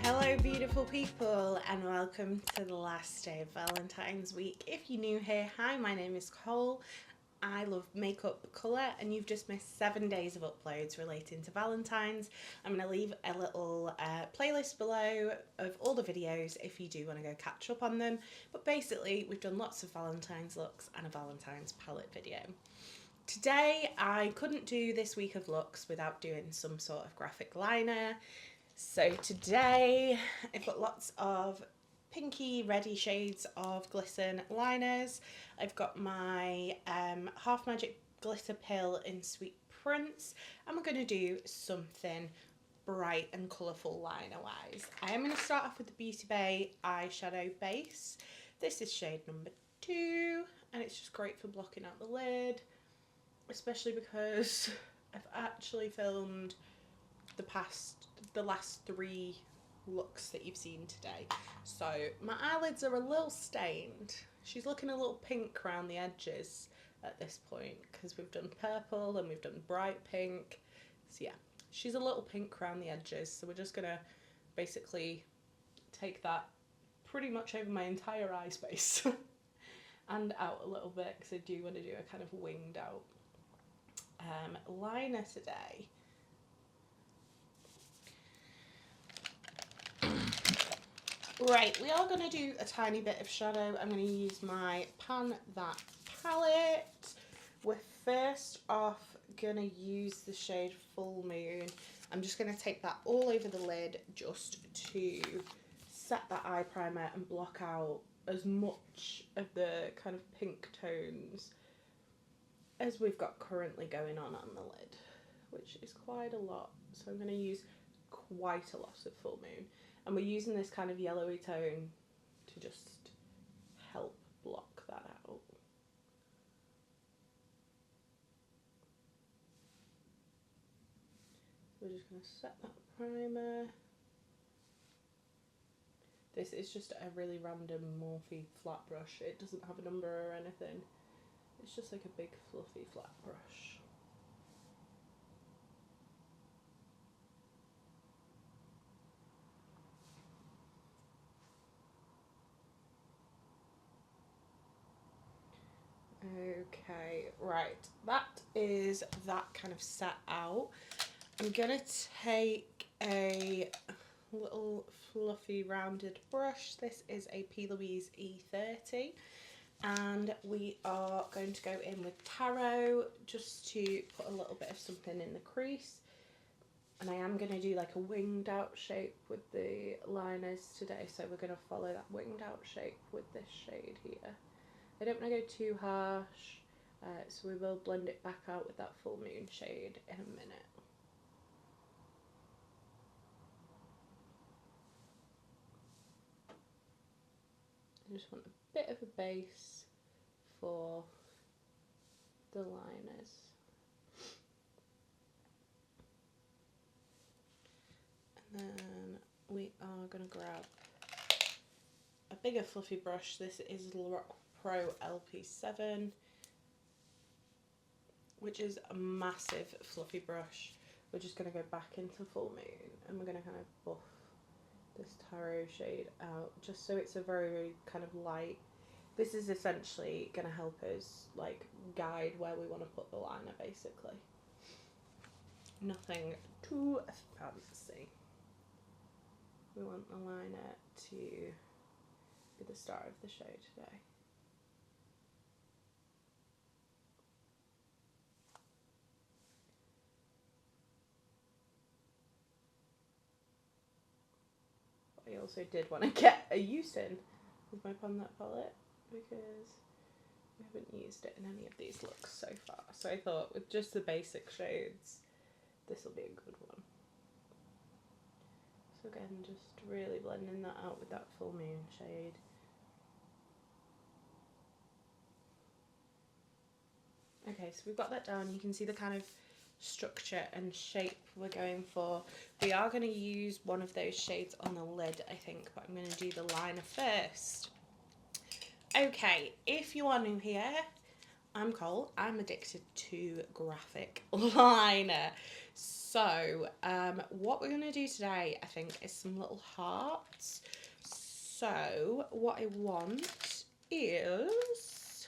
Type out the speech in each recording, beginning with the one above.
Hello beautiful people and welcome to the last day of Valentine's week. If you're new here, hi, my name is Cole. I love makeup, colour, and you've just missed 7 days of uploads relating to Valentine's. I'm going to leave a little playlist below of all the videos if you do want to go catch up on them. But basically, we've done lots of Valentine's looks and a Valentine's palette video. Today, I couldn't do this week of looks without doing some sort of graphic liner. So today, I've got lots of pinky reddy shades of Glisten liners. I've got my Half Magic glitter pill in Sweet Prince, and we're going to do something bright and colourful liner wise. I am going to start off with the Beauty Bay eyeshadow base. This is shade number 2, and it's just great for blocking out the lid, especially because I've actually filmed the last 3 looks that you've seen today, so my eyelids are a little stained. She's looking a little pink around the edges at this point because we've done purple and we've done bright pink, so yeah, she's a little pink around the edges. So we're just gonna basically take that pretty much over my entire eye space and out a little bit because I do want to do a kind of winged out liner today. Right, we are going to do a tiny bit of shadow. I'm going to use my Pan That palette. We're first off going to use the shade Full Moon. I'm just going to take that all over the lid just to set that eye primer and block out as much of the kind of pink tones as we've got currently going on the lid, which is quite a lot. So I'm going to use quite a lot of Full Moon. And we're using this kind of yellowy tone to just help block that out. We're just going to set that primer. This is just a really random Morphe flat brush. It doesn't have a number or anything. It's just like a big fluffy flat brush. Okay, right, that is that kind of set out. I'm gonna take a little fluffy rounded brush. This is a P. Louise E30, and we are going to go in with Taro just to put a little bit of something in the crease. And I am going to do like a winged out shape with the liners today, so we're going to follow that winged out shape with this shade here. I don't want to go too harsh, so we will blend it back out with that Full Moon shade in a minute. I just want a bit of a base for the liners. And then we are going to grab a bigger fluffy brush. This is Lorac Pro LP7, which is a massive fluffy brush. We're just going to go back into Full Moon and we're going to kind of buff this Taro shade out just so it's a very, very kind of light. This is essentially going to help us like guide where we want to put the liner basically. Nothing too fancy. We want the liner to be the star of the show today. I also did want to get a use in with my Pan That palette because we haven't used it in any of these looks so far. So I thought with just the basic shades, this will be a good one. So again, just really blending that out with that Full Moon shade. Okay, so we've got that down. You can see the kind of structure and shape we're going for. We are going to use one of those shades on the lid, I think, but I'm going to do the liner first. Okay, if you are new here, I'm Cole. I'm addicted to graphic liner. So, what we're going to do today, I think, is some little hearts. So, what I want is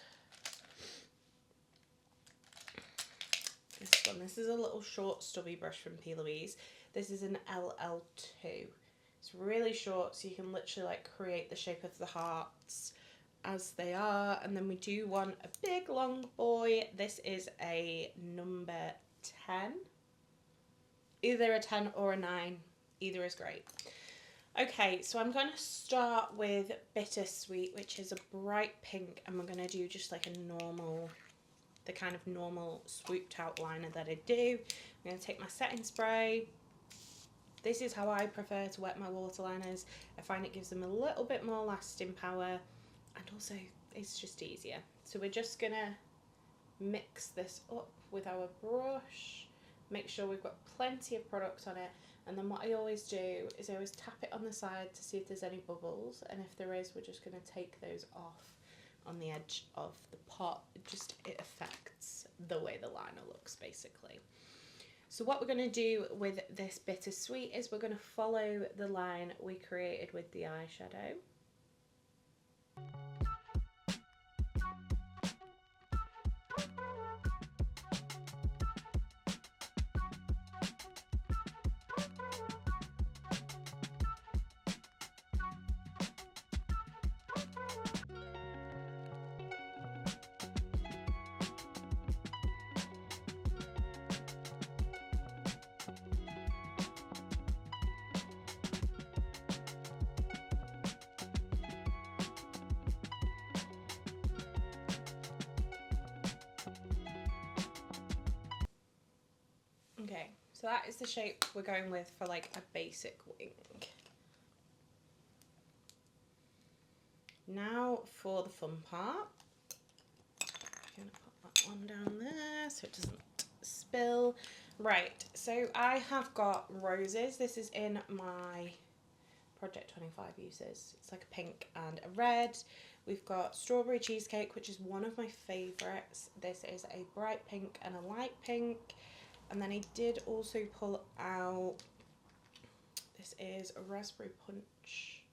this one. This is a little short stubby brush from P. Louise. This is an LL2. It's really short, so you can literally like create the shape of the hearts as they are. And then we do want a big long boy. This is a number 10. Either a 10 or a 9. Either is great. Okay, so I'm going to start with Bittersweet, which is a bright pink, and we're going to do just like a normal, the kind of normal swooped out liner that I do. I'm going to take my setting spray. This is how I prefer to wet my waterliners. I find it gives them a little bit more lasting power, and also it's just easier. So we're just going to mix this up with our brush. Make sure we've got plenty of product on it, and then what I always do is I always tap it on the side to see if there's any bubbles, and if there is, we're just going to take those off on the edge of the pot. It affects the way the liner looks, basically. So what we're going to do with this Bittersweet is we're going to follow the line we created with the eyeshadow. Okay, so that is the shape we're going with for like a basic wing. Now for the fun part. I'm going to put that one down there so it doesn't spill. Right, so I have got roses. This is in my Project 25 uses. It's like a pink and a red. We've got strawberry cheesecake, which is one of my favourites. This is a bright pink and a light pink. And then I did also pull out, this is a raspberry punch,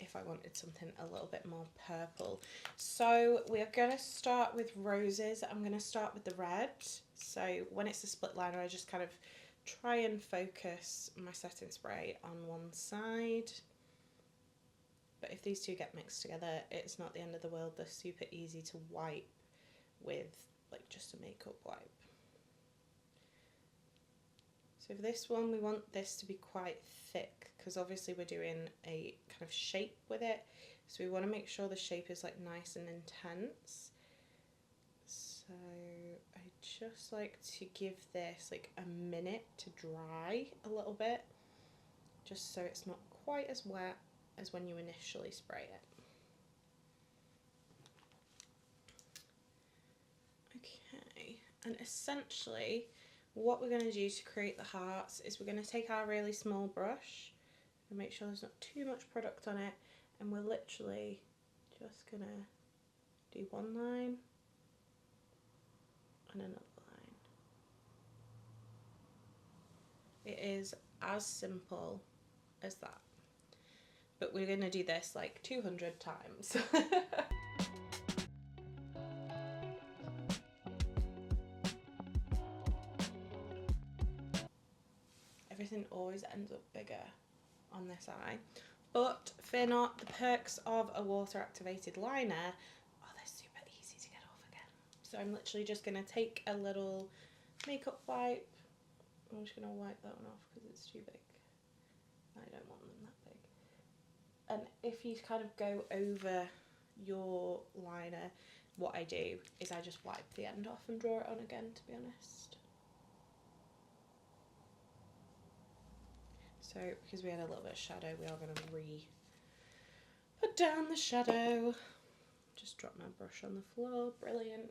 if I wanted something a little bit more purple. So we're going to start with roses. I'm going to start with the red. So when it's a split liner, I just kind of try and focus my setting spray on one side. But if these two get mixed together, it's not the end of the world. They're super easy to wipe with like just a makeup wipe. So for this one, we want this to be quite thick because obviously we're doing a kind of shape with it. So we want to make sure the shape is like nice and intense. So I just like to give this like a minute to dry a little bit, just so it's not quite as wet as when you initially spray it. Okay, and essentially what we're going to do to create the hearts is we're going to take our really small brush and make sure there's not too much product on it, and we're literally just going to do one line and another line. It is as simple as that, but we're going to do this like 200 times. Everything always ends up bigger on this eye, but fear not, the perks of a water activated liner are they're super easy to get off again. So I'm literally just going to take a little makeup wipe. I'm just going to wipe that one off because it's too big. I don't want them that big. And if you kind of go over your liner, what I do is I just wipe the end off and draw it on again, to be honest. So, because we had a little bit of shadow, we are going to put down the shadow. Just drop my brush on the floor. Brilliant.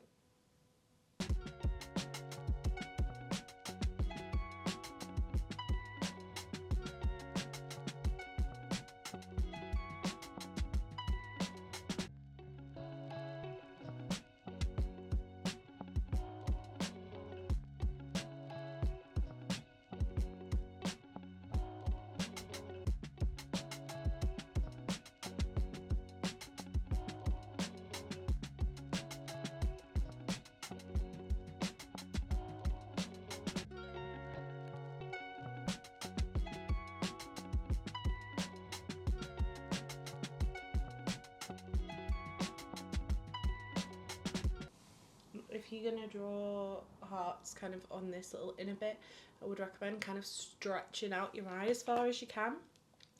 if you're going to draw hearts kind of on this little inner bit, I would recommend kind of stretching out your eye as far as you can.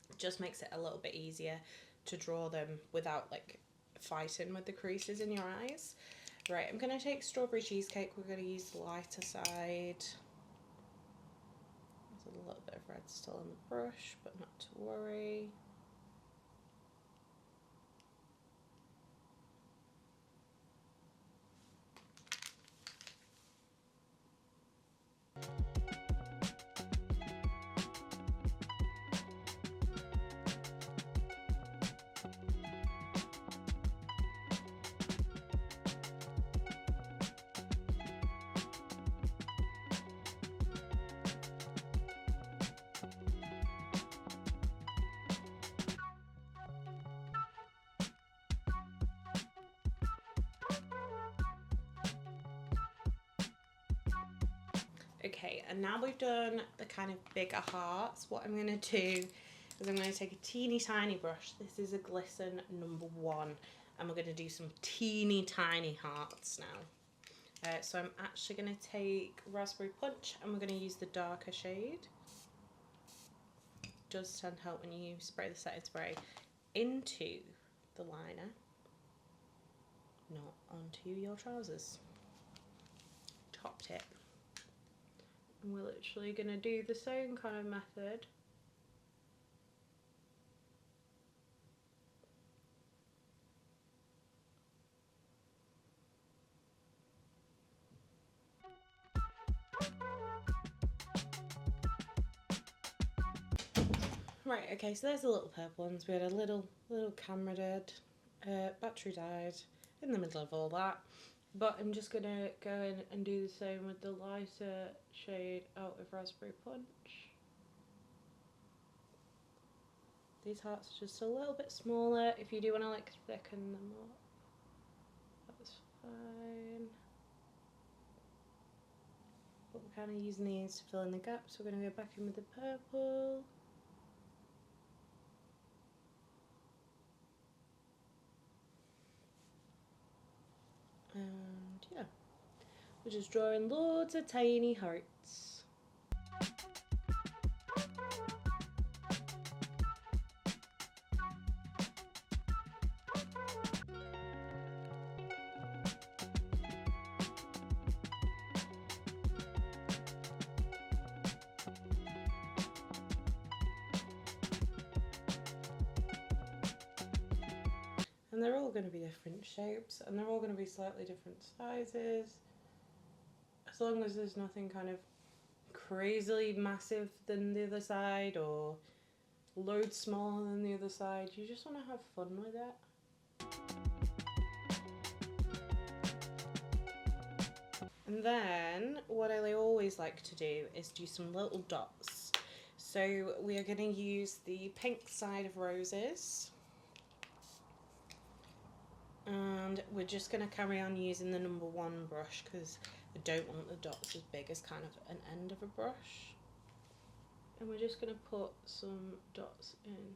It just makes it a little bit easier to draw them without like fighting with the creases in your eyes. Right, I'm going to take strawberry cheesecake. We're going to use the lighter side. There's a little bit of red still on the brush, but not to worry. Okay, and now we've done the kind of bigger hearts, what I'm going to do is I'm going to take a teeny tiny brush. This is a Glisten #1, and we're going to do some teeny tiny hearts now. So I'm actually going to take Raspberry Punch, and we're going to use the darker shade. It does tend to help when you spray the setting spray into the liner, not onto your trousers. Top tip. And we're literally going to do the same kind of method. Right, okay, so there's the little purple ones. We had a little camera dead, battery died in the middle of all that. But I'm just going to go in and do the same with the lighter shade out of Raspberry Punch. These hearts are just a little bit smaller. If you do want to like thicken them up, that's fine. But we're kind of using these to fill in the gaps. We're going to go back in with the purple. And yeah, we're just drawing loads of tiny hearts. And they're all going to be different shapes, and they're all going to be slightly different sizes. As long as there's nothing kind of crazily massive than the other side or loads smaller than the other side, you just want to have fun with it. And then what I always like to do is do some little dots. So we are going to use the pink side of roses. And we're just going to carry on using the #1 brush because I don't want the dots as big as kind of an end of a brush. And we're just going to put some dots in.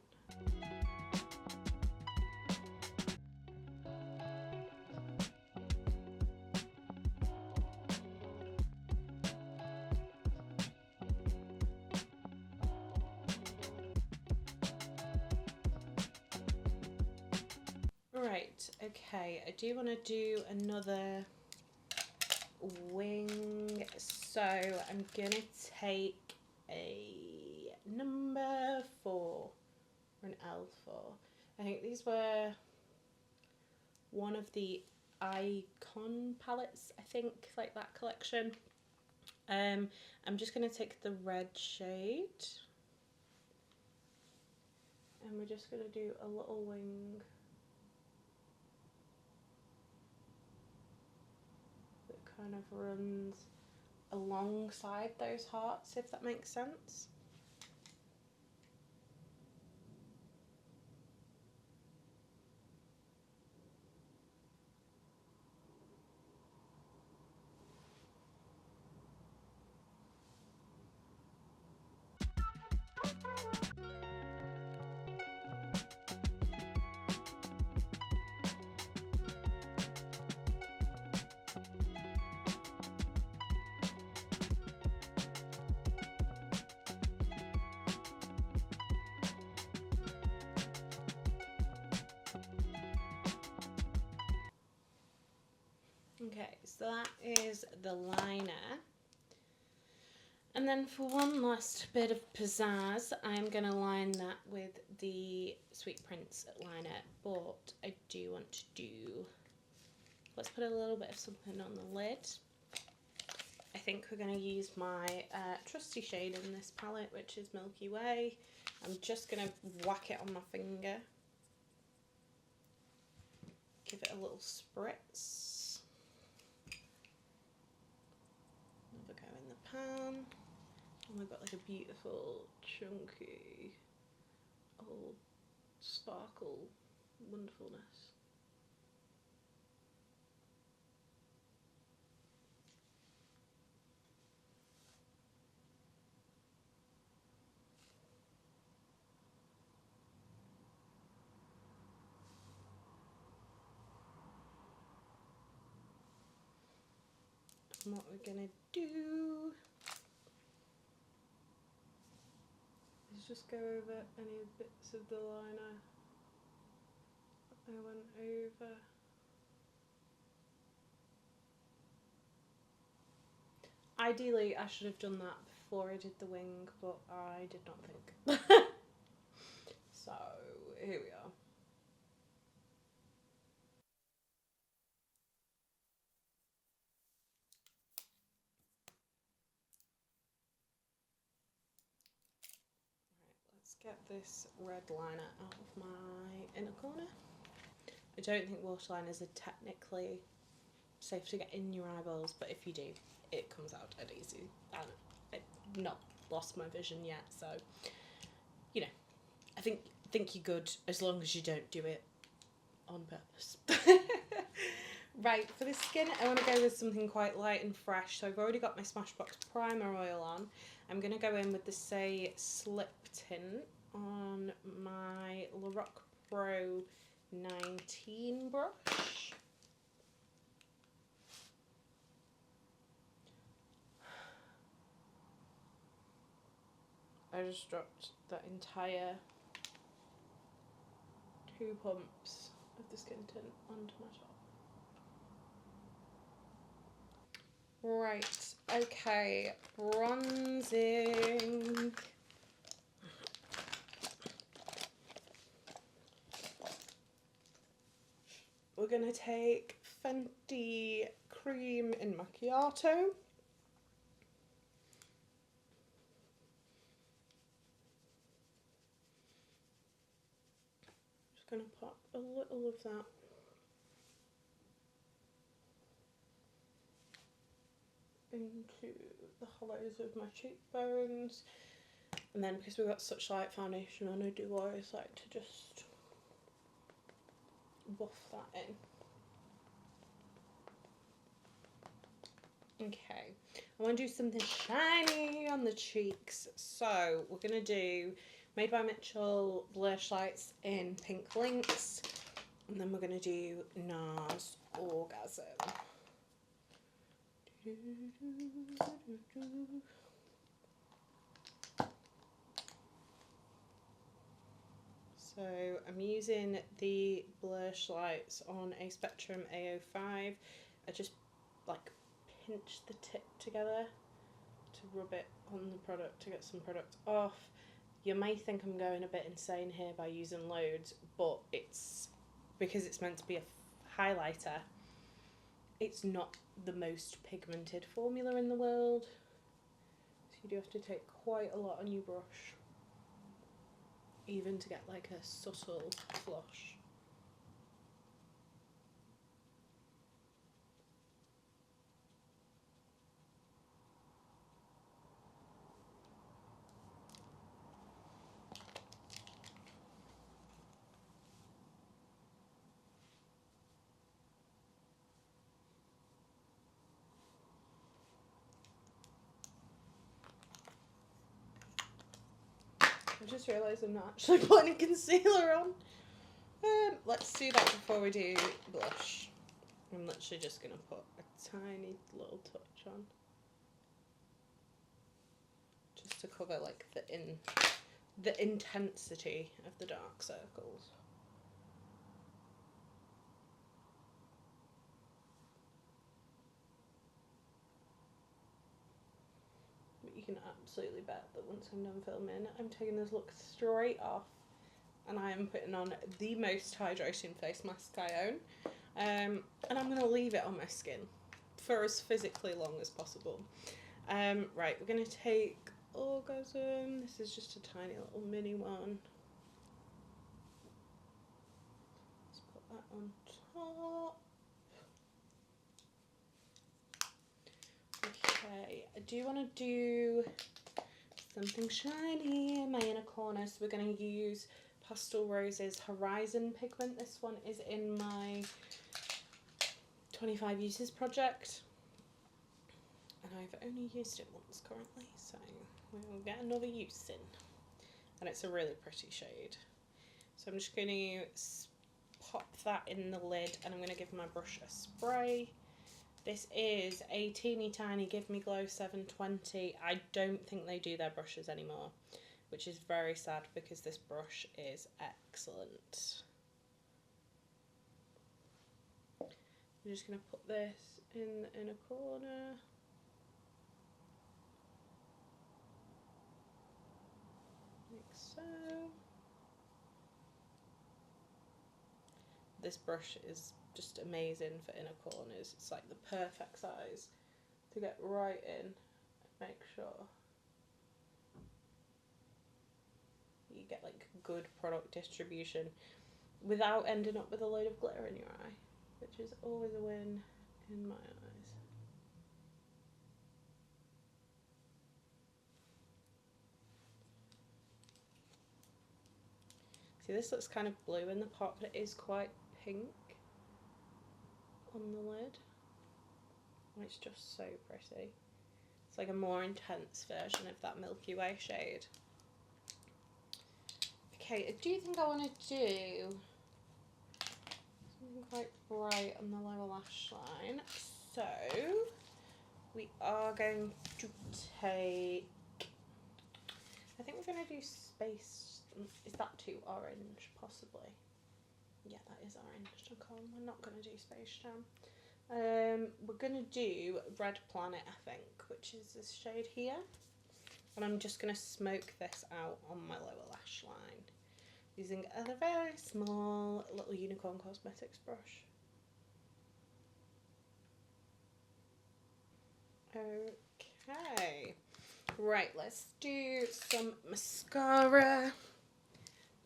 Right, okay, I do want to do another wing, so I'm going to take a #4 or an L4. I think these were one of the Icon palettes, I think, like that collection. I'm just going to take the red shade, and we're just going to do a little wing. Kind of runs alongside those hearts, if that makes sense. So that is the liner. And then for one last bit of pizzazz, I'm going to line that with the Sweet Prince liner. But I do want to do... Let's put a little bit of something on the lid. I think we're going to use my trusty shade in this palette, which is Milky Way. I'm just going to whack it on my finger. Give it a little spritz. Another go in the pan. And we've got like a beautiful, chunky, old sparkle wonderfulness. And what we're going to do is just go over any bits of the liner that I went over. Ideally, I should have done that before I did the wing, but I did not think. So, here we are. Let's get this red liner out of my inner corner. I don't think waterliners are technically safe to get in your eyeballs, but if you do, it comes out dead easy. And I've not lost my vision yet, so you know, I think you're good as long as you don't do it on purpose. Right, for the skin, I want to go with something quite light and fresh. So I've already got my Smashbox Primer Oil on. I'm going to go in with the Say Slip Tint on my Lorac Pro 19 brush. I just dropped that entire 2 pumps of the skin tint onto my top. Right, okay, bronzing. We're going to take Fenty Cream in Macchiato. Just going to pop a little of that into the hollows of my cheekbones, and then because we've got such light foundation on, I do always like to just buff that in. Okay, I want to do something shiny on the cheeks, so we're going to do Made by Mitchell Blush Lights in Pink Links, and then we're going to do NARS Orgasm. So I'm using the blush lights on a Spectrum A05. I just like pinch the tip together to rub it on the product to get some product off. You may think I'm going a bit insane here by using loads, but it's because it's meant to be a highlighter. It's not the most pigmented formula in the world, so you do have to take quite a lot on your brush, even to get like a subtle flush. I just realised I'm not actually putting concealer on. Let's do that before we do blush. I'm literally just going to put a tiny little touch on, just to cover like the intensity of the dark circles. can absolutely bet that once I'm done filming, I'm taking this look straight off and I am putting on the most hydrating face mask I own. And I'm going to leave it on my skin for as physically long as possible. Right, we're going to take Orgasm. This is just a tiny little mini one. Let's put that on top. Okay, I do want to do something shiny in my inner corner, so we're going to use Pastel Rose's Horizon pigment. This one is in my 25 uses project, and I've only used it once currently, so we'll get another use in. And it's a really pretty shade. So I'm just going to pop that in the lid, and I'm going to give my brush a spray. This is a teeny tiny Give Me Glow 720. I don't think they do their brushes anymore, which is very sad because this brush is excellent. I'm just going to put this in the inner corner. Like so. This brush is just amazing for inner corners. It's like the perfect size to get right in and make sure you get like good product distribution without ending up with a load of glitter in your eye, which is always a win in my eyes. See, this looks kind of blue in the pot, but it is quite pink on the lid. It's just so pretty. It's like a more intense version of that Milky Way shade. Okay, I do think I want to do something quite bright on the lower lash line. So we are going to take, I think we're going to do Space. Is that too orange? Possibly. Yeah, that is orange. We're not going to do Space Jam. We're going to do Red Planet, I think, which is this shade here. And I'm just going to smoke this out on my lower lash line using a very small little Unicorn Cosmetics brush. Okay. Right, let's do some mascara.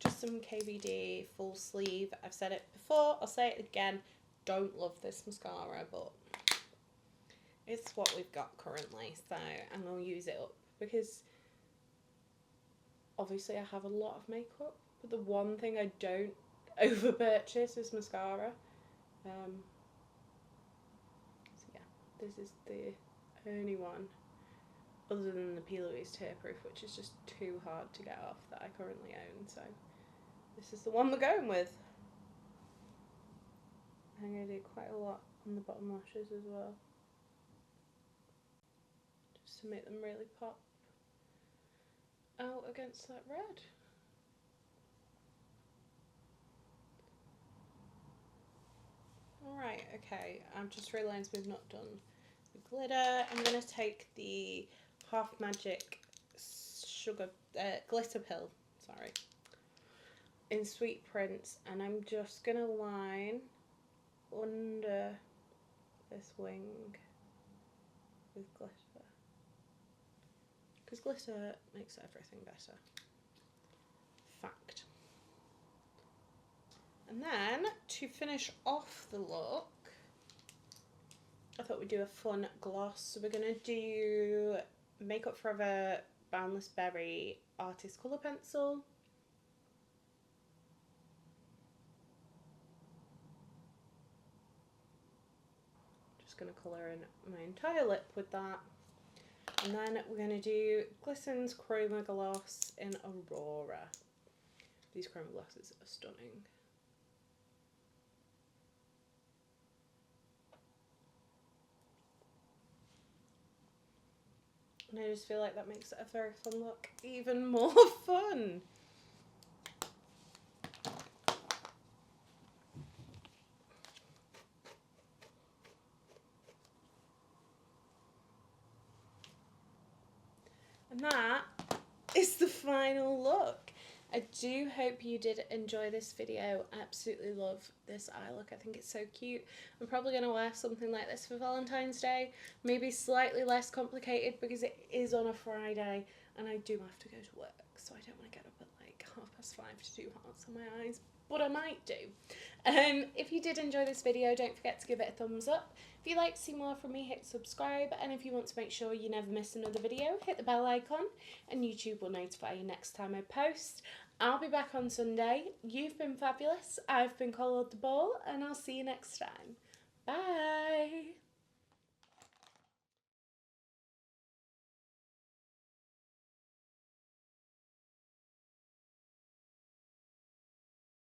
Just some KVD full sleeve. I've said it before, I'll say it again. Don't love this mascara, but it's what we've got currently, so I'm going to use it up because obviously I have a lot of makeup, but the one thing I don't over purchase is mascara. So yeah, this is the only one other than the P. Louise Tearproof, which is just too hard to get off, that I currently own, so this is the one we're going with. I'm going to do quite a lot on the bottom lashes as well, just to make them really pop out against that red. Alright, okay, I've just realised we've not done the glitter. I'm going to take the Half Magic Sugar Glitter Pill, sorry, in Sweet Prince, and I'm just going to line under this wing with glitter, because glitter makes everything better. Fact. And then to finish off the look, I thought we'd do a fun gloss. So we're going to do Makeup Forever Boundless Berry Artist Colour Pencil. Going to colour in my entire lip with that, and then we're going to do Glisten's Chroma Gloss in Aurora. These chroma glosses are stunning. And I just feel like that makes it a very fun look even more fun. And that is the final look. I do hope you did enjoy this video. I absolutely love this eye look. I think it's so cute. I'm probably going to wear something like this for Valentine's Day. Maybe slightly less complicated because it is on a Friday and I do have to go to work. So I don't want to get up at like 5:30 to do hearts on my eyes. But I might do. If you did enjoy this video, don't forget to give it a thumbs up. If you'd like to see more from me, hit subscribe. And if you want to make sure you never miss another video, hit the bell icon and YouTube will notify you next time I post. I'll be back on Sunday. You've been fabulous. I've been Cole the Ball, and I'll see you next time. Bye.